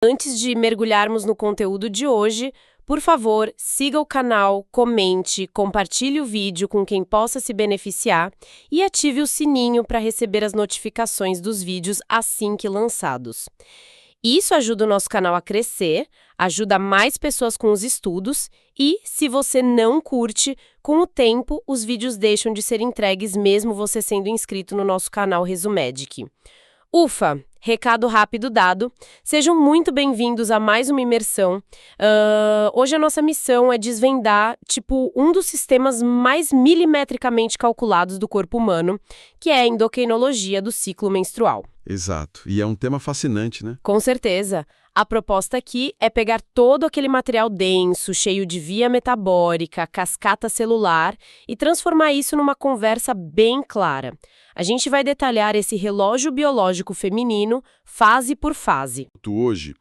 Antes de mergulharmos no conteúdo de hoje, por favor, siga o canal, comente, compartilhe o vídeo com quem possa se beneficiar e ative o sininho para receber as notificações dos vídeos assim que lançados. Isso ajuda o nosso canal a crescer, ajuda mais pessoas com os estudos e, se você não curte, com o tempo os vídeos deixam de ser entregues mesmo você sendo inscrito no nosso canal Resumedic. Ufa! Recado rápido dado. Sejam muito bem-vindos a mais uma imersão. Hoje a nossa missão é desvendar, um dos sistemas mais milimetricamente calculados do corpo humano, que é a endocrinologia do ciclo menstrual. Exato. E é um tema fascinante, né? Com certeza. A proposta aqui é pegar todo aquele material denso, cheio de via metabólica, cascata celular, e transformar isso numa conversa bem clara. A gente vai detalhar esse relógio biológico feminino, fase por fase. Hoje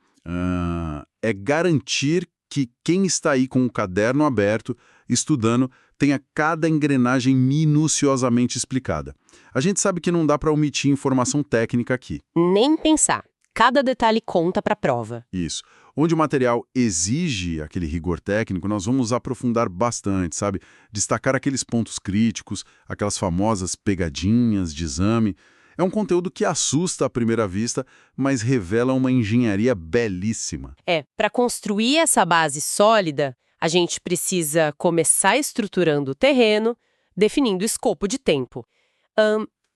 é garantir que quem está aí com o caderno aberto, estudando, tenha cada engrenagem minuciosamente explicada. A gente sabe que não dá para omitir informação técnica aqui. Nem pensar. Cada detalhe conta para a prova. Isso. Onde o material exige aquele rigor técnico, nós vamos aprofundar bastante, sabe? Destacar aqueles pontos críticos, aquelas famosas pegadinhas de exame. É um conteúdo que assusta à primeira vista, mas revela uma engenharia belíssima. Para construir essa base sólida, a gente precisa começar estruturando o terreno, definindo o escopo de tempo.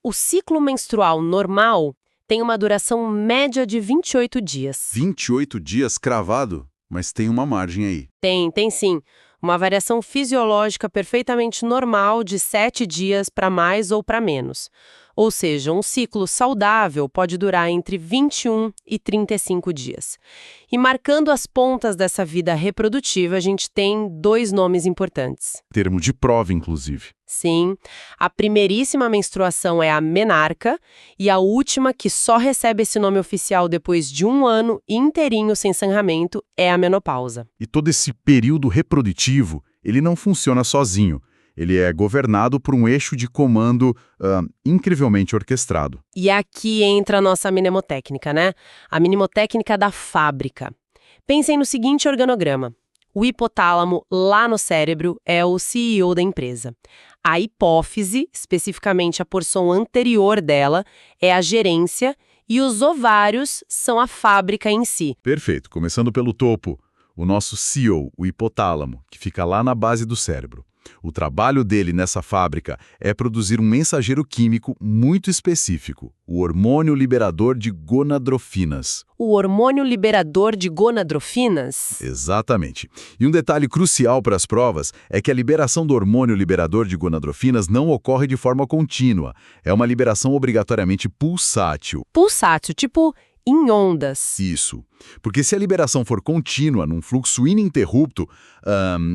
O ciclo menstrual normal tem uma duração média de 28 dias. 28 dias cravado? Mas tem uma margem aí. Tem sim. Uma variação fisiológica perfeitamente normal de 7 dias para mais ou para menos. Ou seja, um ciclo saudável pode durar entre 21 e 35 dias. E marcando as pontas dessa vida reprodutiva, a gente tem 2 nomes importantes. Termo de prova, inclusive. Sim, a primeiríssima menstruação é a menarca e a última, que só recebe esse nome oficial depois de 1 ano inteirinho sem sangramento, é a menopausa. E todo esse período reprodutivo, ele não funciona sozinho. Ele é governado por um eixo de comando incrivelmente orquestrado. E aqui entra a nossa mnemotécnica, né? A mnemotécnica da fábrica. Pensem no seguinte organograma. O hipotálamo, lá no cérebro, é o CEO da empresa. A hipófise, especificamente a porção anterior dela, é a gerência e os ovários são a fábrica em si. Perfeito. Começando pelo topo, o nosso CEO, o hipotálamo, que fica lá na base do cérebro. O trabalho dele nessa fábrica é produzir um mensageiro químico muito específico, o hormônio liberador de gonadrofinas. O hormônio liberador de gonadrofinas? Exatamente. E um detalhe crucial para as provas é que a liberação do hormônio liberador de gonadrofinas não ocorre de forma contínua. É uma liberação obrigatoriamente pulsátil. Pulsátil, tipo em ondas. Isso. Porque se a liberação for contínua, num fluxo ininterrupto,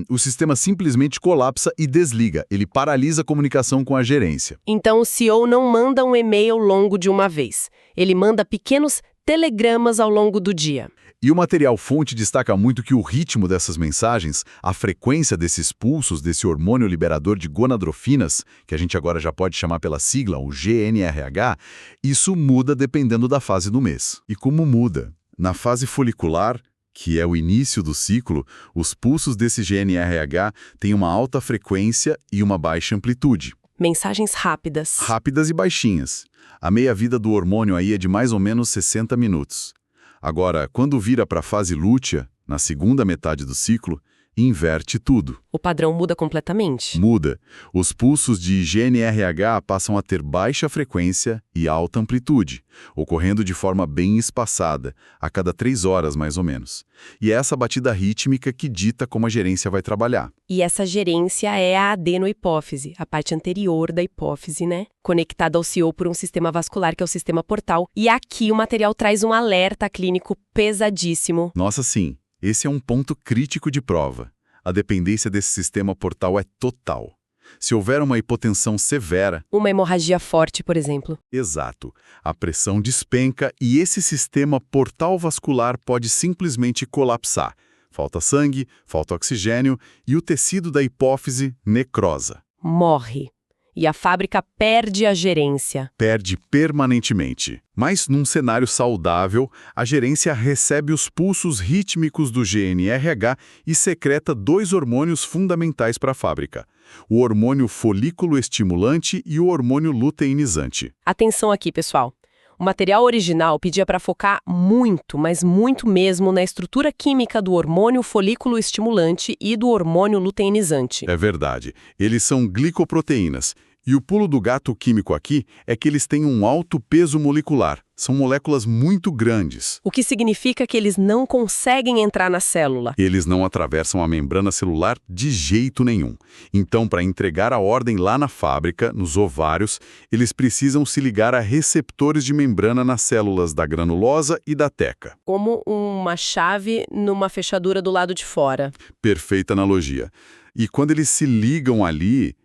o sistema simplesmente colapsa e desliga. Ele paralisa a comunicação com a gerência. Então o CEO não manda um e-mail longo de uma vez. Ele manda pequenos telegramas ao longo do dia. E o material-fonte destaca muito que o ritmo dessas mensagens, a frequência desses pulsos, desse hormônio liberador de gonadrofinas, que a gente agora já pode chamar pela sigla, o GNRH, isso muda dependendo da fase do mês. E como muda? Na fase folicular, que é o início do ciclo, os pulsos desse GNRH têm uma alta frequência e uma baixa amplitude. Mensagens rápidas. Rápidas e baixinhas. A meia-vida do hormônio aí é de mais ou menos 60 minutos. Agora, quando vira para a fase lútea, na segunda metade do ciclo, inverte tudo. O padrão muda completamente. Muda. Os pulsos de GNRH passam a ter baixa frequência e alta amplitude, ocorrendo de forma bem espaçada, a cada 3 horas mais ou menos. E é essa batida rítmica que dita como a gerência vai trabalhar. E essa gerência é a adenohipófise, a parte anterior da hipófise, né? Conectada ao CEO por um sistema vascular que é o sistema portal. E aqui o material traz um alerta clínico pesadíssimo. Nossa, sim. Esse é um ponto crítico de prova. A dependência desse sistema portal é total. Se houver uma hipotensão severa... Uma hemorragia forte, por exemplo. Exato. A pressão despenca e esse sistema portal vascular pode simplesmente colapsar. Falta sangue, falta oxigênio e o tecido da hipófise necrosa. Morre. E a fábrica perde a gerência. Perde permanentemente. Mas, num cenário saudável, a gerência recebe os pulsos rítmicos do GNRH e secreta 2 hormônios fundamentais para a fábrica: o hormônio folículo estimulante e o hormônio luteinizante. Atenção aqui, pessoal. O material original pedia para focar muito, mas muito mesmo, na estrutura química do hormônio folículo estimulante e do hormônio luteinizante. É verdade. Eles são glicoproteínas. E o pulo do gato químico aqui é que eles têm um alto peso molecular. São moléculas muito grandes. O que significa que eles não conseguem entrar na célula. Eles não atravessam a membrana celular de jeito nenhum. Então, para entregar a ordem lá na fábrica, nos ovários, eles precisam se ligar a receptores de membrana nas células da granulosa e da teca. Como uma chave numa fechadura do lado de fora. Perfeita analogia. E quando eles se ligam ali,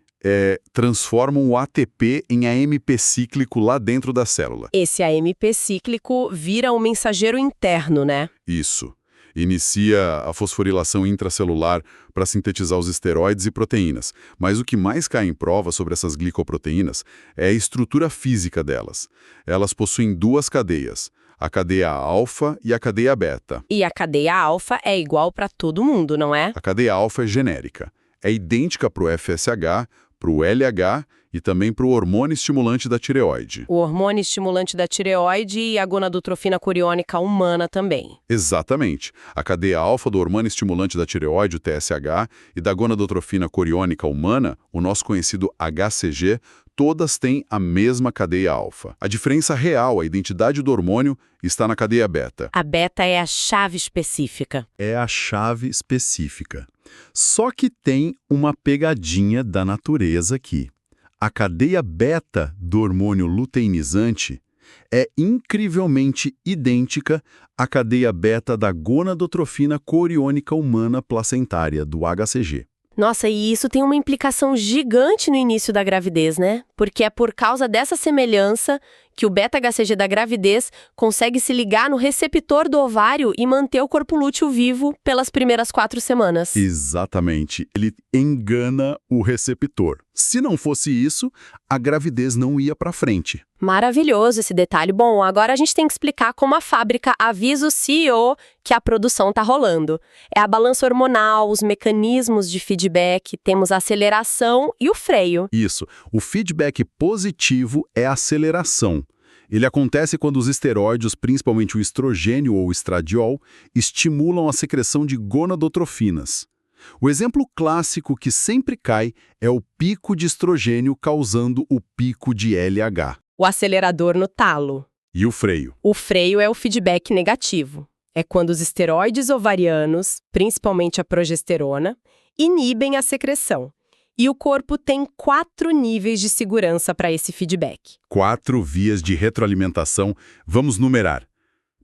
transformam o ATP em AMP cíclico lá dentro da célula. Esse AMP cíclico vira um mensageiro interno, né? Isso. Inicia a fosforilação intracelular para sintetizar os esteroides e proteínas. Mas o que mais cai em prova sobre essas glicoproteínas é a estrutura física delas. Elas possuem 2 cadeias, a cadeia alfa e a cadeia beta. E a cadeia alfa é igual para todo mundo, não é? A cadeia alfa é genérica. É idêntica para o FSH, para o LH e também para o hormônio estimulante da tireoide. O hormônio estimulante da tireoide e a gonadotrofina coriônica humana também. Exatamente. A cadeia alfa do hormônio estimulante da tireoide, o TSH, e da gonadotrofina coriônica humana, o nosso conhecido HCG, todas têm a mesma cadeia alfa. A diferença real, a identidade do hormônio, está na cadeia beta. A beta é a chave específica. É a chave específica. Só que tem uma pegadinha da natureza aqui. A cadeia beta do hormônio luteinizante é incrivelmente idêntica à cadeia beta da gonadotrofina coriônica humana placentária, do HCG. Nossa, e isso tem uma implicação gigante no início da gravidez, né? Porque é por causa dessa semelhança que o beta-HCG da gravidez consegue se ligar no receptor do ovário e manter o corpo lúteo vivo pelas primeiras 4 semanas. Exatamente. Ele engana o receptor. Se não fosse isso, a gravidez não ia para frente. Maravilhoso esse detalhe. Bom, agora a gente tem que explicar como a fábrica avisa o CEO que a produção está rolando. É a balança hormonal, os mecanismos de feedback, temos a aceleração e o freio. Isso. O feedback positivo é a aceleração. Ele acontece quando os esteroides, principalmente o estrogênio ou o estradiol, estimulam a secreção de gonadotrofinas. O exemplo clássico que sempre cai é o pico de estrogênio causando o pico de LH. O acelerador no talo. E o freio? O freio é o feedback negativo. É quando os esteroides ovarianos, principalmente a progesterona, inibem a secreção. E o corpo tem 4 níveis de segurança para esse feedback. 4 vias de retroalimentação. Vamos numerar.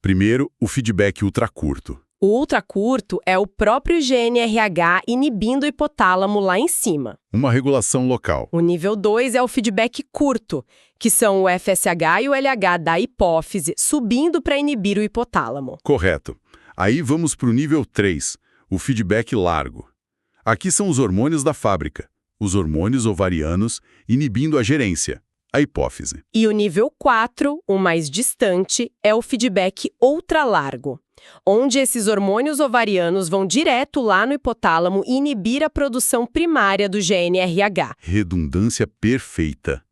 Primeiro, o feedback ultracurto. O ultracurto é o próprio GNRH inibindo o hipotálamo lá em cima. Uma regulação local. O nível 2 é o feedback curto, que são o FSH e o LH da hipófise subindo para inibir o hipotálamo. Correto. Aí vamos para o nível 3, o feedback largo. Aqui são os hormônios da fábrica, os hormônios ovarianos inibindo a gerência, a hipófise. E o nível 4, o mais distante, é o feedback ultralargo, onde esses hormônios ovarianos vão direto lá no hipotálamo e inibir a produção primária do GNRH. Redundância perfeita.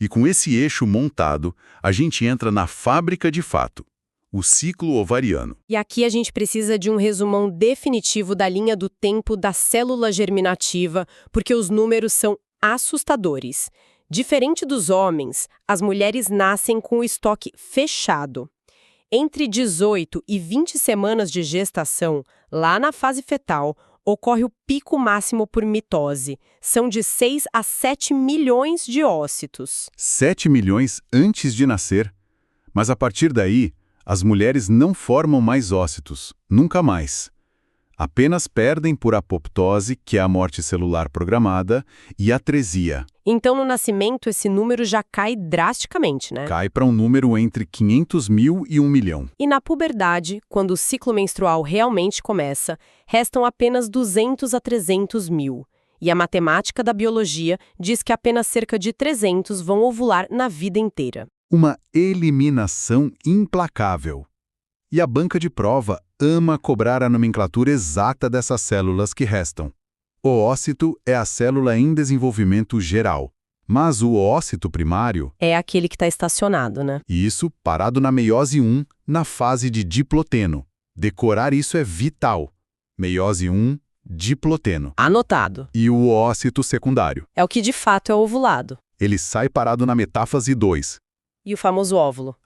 E com esse eixo montado, a gente entra na fábrica de fato, o ciclo ovariano. E aqui a gente precisa de um resumão definitivo da linha do tempo da célula germinativa, porque os números são assustadores. Diferente dos homens, as mulheres nascem com o estoque fechado. Entre 18 e 20 semanas de gestação, lá na fase fetal, ocorre o pico máximo por mitose. São de 6 a 7 milhões de ócitos. 7 milhões antes de nascer. Mas a partir daí, as mulheres não formam mais ócitos, nunca mais. Apenas perdem por apoptose, que é a morte celular programada, e atresia. Então, no nascimento, esse número já cai drasticamente, né? Cai para um número entre 500 mil e 1 milhão. E na puberdade, quando o ciclo menstrual realmente começa, restam apenas 200 a 300 mil. E a matemática da biologia diz que apenas cerca de 300 vão ovular na vida inteira. Uma eliminação implacável. E a banca de prova ama cobrar a nomenclatura exata dessas células que restam. O oócito é a célula em desenvolvimento geral, mas o oócito primário É aquele que está estacionado, né? isso parado na meiose 1, na fase de diploteno. Decorar isso é vital. Meiose 1, diploteno. Anotado. E o oócito secundário. É o que de fato é ovulado. Ele sai parado na metáfase 2. E o famoso óvulo?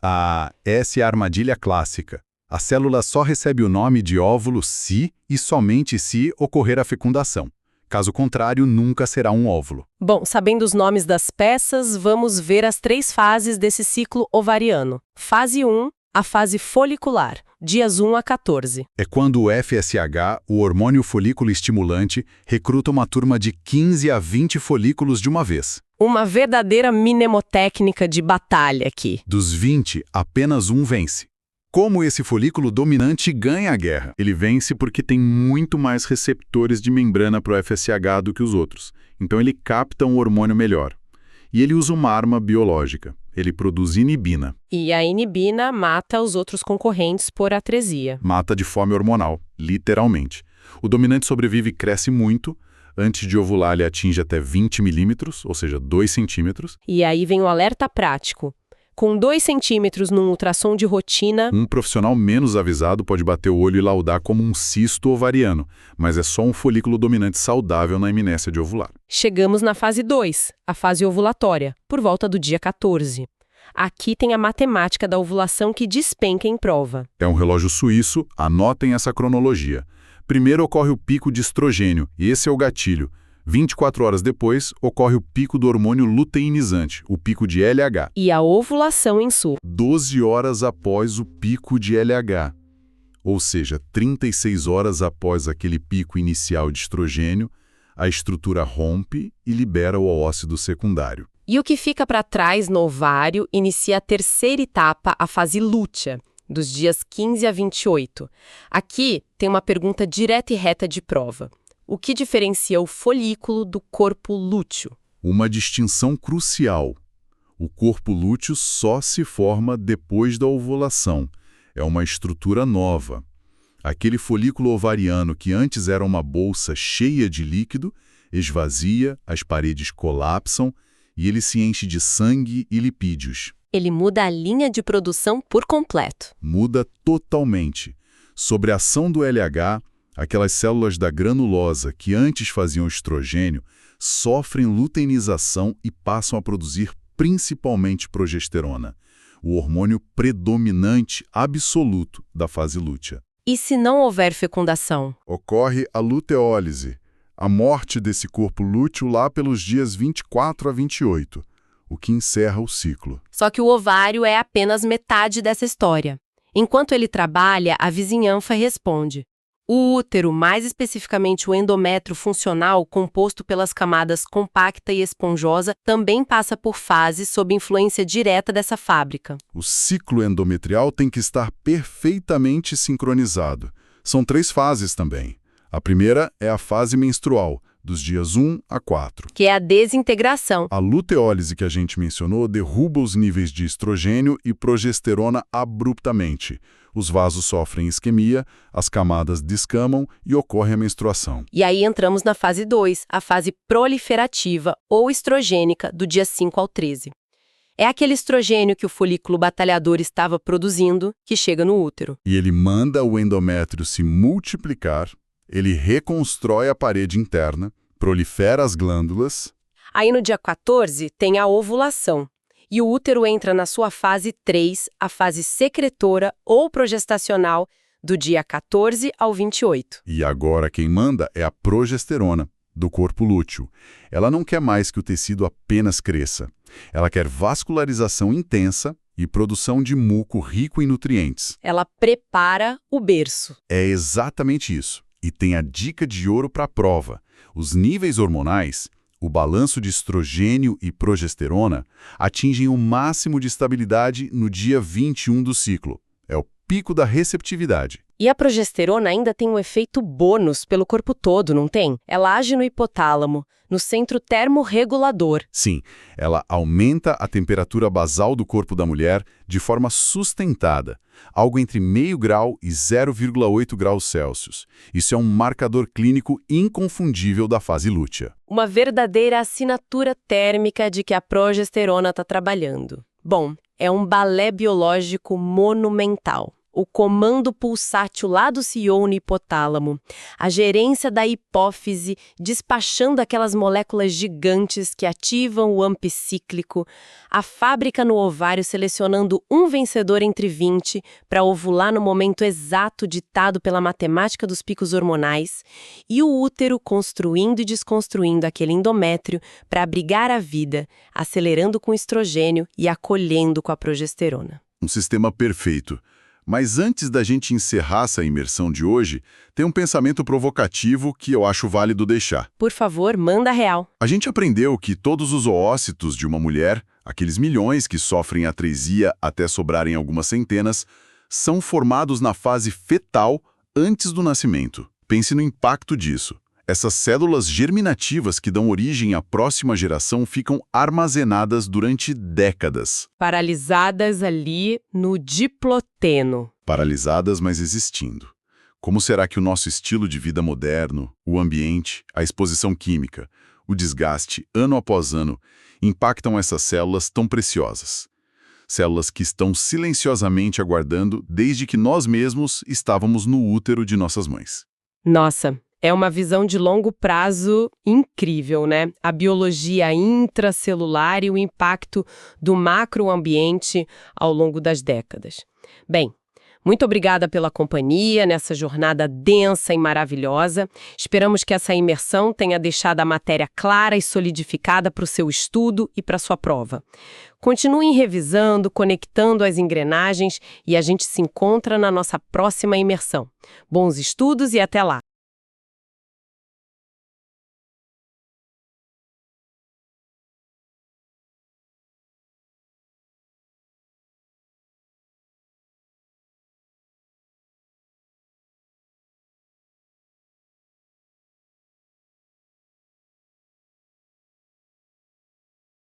Essa é a armadilha clássica. A célula só recebe o nome de óvulo se e somente se ocorrer a fecundação. Caso contrário, nunca será um óvulo. Bom, sabendo os nomes das peças, vamos ver as 3 fases desse ciclo ovariano. Fase 1, a fase folicular, dias 1 a 14. É quando o FSH, o hormônio folículo estimulante, recruta uma turma de 15 a 20 folículos de uma vez. Uma verdadeira mnemotécnica de batalha aqui. Dos 20, apenas um vence. Como esse folículo dominante ganha a guerra? Ele vence porque tem muito mais receptores de membrana para o FSH do que os outros. Então ele capta um hormônio melhor. E ele usa uma arma biológica. Ele produz inibina. E a inibina mata os outros concorrentes por atresia. Mata de fome hormonal, literalmente. O dominante sobrevive e cresce muito. Antes de ovular, ele atinge até 20 milímetros, ou seja, 2 centímetros. E aí vem o alerta prático. Com 2 centímetros num ultrassom de rotina... Um profissional menos avisado pode bater o olho e laudar como um cisto ovariano, mas é só um folículo dominante saudável na iminência de ovular. Chegamos na fase 2, a fase ovulatória, por volta do dia 14. Aqui tem a matemática da ovulação que despenca em prova. É um relógio suíço, anotem essa cronologia. Primeiro ocorre o pico de estrogênio, e esse é o gatilho. 24 horas depois, ocorre o pico do hormônio luteinizante, o pico de LH. E a ovulação em si. 12 horas após o pico de LH. Ou seja, 36 horas após aquele pico inicial de estrogênio, a estrutura rompe e libera o oócito secundário. E o que fica para trás no ovário inicia a terceira etapa, a fase lútea, dos dias 15 a 28. Aqui tem uma pergunta direta e reta de prova. O que diferencia o folículo do corpo lúteo? Uma distinção crucial. O corpo lúteo só se forma depois da ovulação. É uma estrutura nova. Aquele folículo ovariano que antes era uma bolsa cheia de líquido, esvazia, as paredes colapsam e ele se enche de sangue e lipídios. Ele muda a linha de produção por completo. Muda totalmente. Sob a ação do LH, aquelas células da granulosa que antes faziam estrogênio sofrem luteinização e passam a produzir principalmente progesterona, o hormônio predominante absoluto da fase lútea. E se não houver fecundação? Ocorre a luteólise, a morte desse corpo lúteo lá pelos dias 24 a 28, o que encerra o ciclo. Só que o ovário é apenas metade dessa história. Enquanto ele trabalha, a vizinhança responde. O útero, mais especificamente o endométrio funcional, composto pelas camadas compacta e esponjosa, também passa por fases sob influência direta dessa fábrica. O ciclo endometrial tem que estar perfeitamente sincronizado. São 3 fases também. A primeira é a fase menstrual, dos dias 1 a 4. Que é a desintegração. A luteólise que a gente mencionou derruba os níveis de estrogênio e progesterona abruptamente. Os vasos sofrem isquemia, as camadas descamam e ocorre a menstruação. E aí entramos na fase 2, a fase proliferativa ou estrogênica, do dia 5 ao 13. É aquele estrogênio que o folículo batalhador estava produzindo que chega no útero. E ele manda o endométrio se multiplicar, ele reconstrói a parede interna, prolifera as glândulas. Aí no dia 14 tem a ovulação. E o útero entra na sua fase 3, a fase secretora ou progestacional, do dia 14 ao 28. E agora quem manda é a progesterona, do corpo lúteo. Ela não quer mais que o tecido apenas cresça. Ela quer vascularização intensa e produção de muco rico em nutrientes. Ela prepara o berço. É exatamente isso. E tem a dica de ouro para a prova. Os níveis hormonais, o balanço de estrogênio e progesterona, atingem o máximo de estabilidade no dia 21 do ciclo. É o pico da receptividade. E a progesterona ainda tem um efeito bônus pelo corpo todo, não tem? Ela age no hipotálamo, no centro termorregulador. Sim, ela aumenta a temperatura basal do corpo da mulher de forma sustentada, algo entre 0,5 grau e 0,8 graus Celsius. Isso é um marcador clínico inconfundível da fase lútea. Uma verdadeira assinatura térmica de que a progesterona está trabalhando. Bom, é um balé biológico monumental. O comando pulsátil lá do CEO no hipotálamo, a gerência da hipófise despachando aquelas moléculas gigantes que ativam o AMP cíclico, a fábrica no ovário selecionando um vencedor entre 20 para ovular no momento exato ditado pela matemática dos picos hormonais, e o útero construindo e desconstruindo aquele endométrio para abrigar a vida, acelerando com estrogênio e acolhendo com a progesterona. Um sistema perfeito. Mas antes da gente encerrar essa imersão de hoje, tem um pensamento provocativo que eu acho válido deixar. Por favor, manda real. A gente aprendeu que todos os oócitos de uma mulher, aqueles milhões que sofrem atresia até sobrarem algumas centenas, são formados na fase fetal antes do nascimento. Pense no impacto disso. Essas células germinativas que dão origem à próxima geração ficam armazenadas durante décadas. Paralisadas ali no diploteno. Paralisadas, mas existindo. Como será que o nosso estilo de vida moderno, o ambiente, a exposição química, o desgaste, ano após ano, impactam essas células tão preciosas? Células que estão silenciosamente aguardando desde que nós mesmos estávamos no útero de nossas mães. Nossa, é uma visão de longo prazo incrível, né? A biologia intracelular e o impacto do macroambiente ao longo das décadas. Bem, muito obrigada pela companhia nessa jornada densa e maravilhosa. Esperamos que essa imersão tenha deixado a matéria clara e solidificada para o seu estudo e para a sua prova. Continuem revisando, conectando as engrenagens e a gente se encontra na nossa próxima imersão. Bons estudos e até lá!